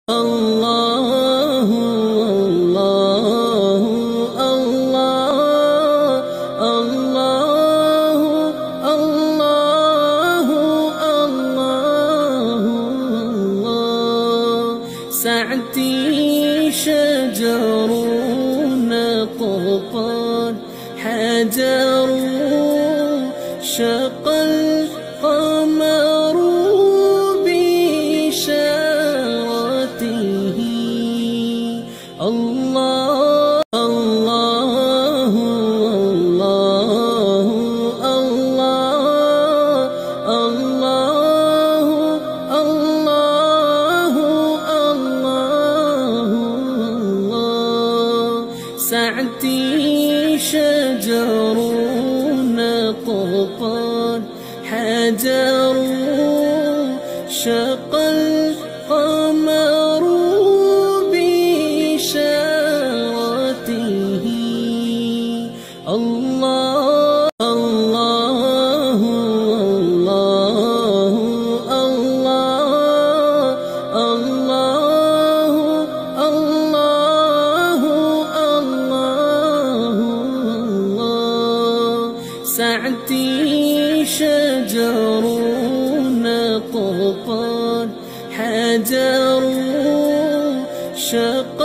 الله الله الله الله الله الله الله ساعتي شجر نطقت حجر شق القمر بإشارته الله الله الله الله الله الله الله الله ساعتي شجر نطقت حجر شق القمر بإشارته الله الله الله الله الله الله الله الله ساعتي شجر نطقت حجر شق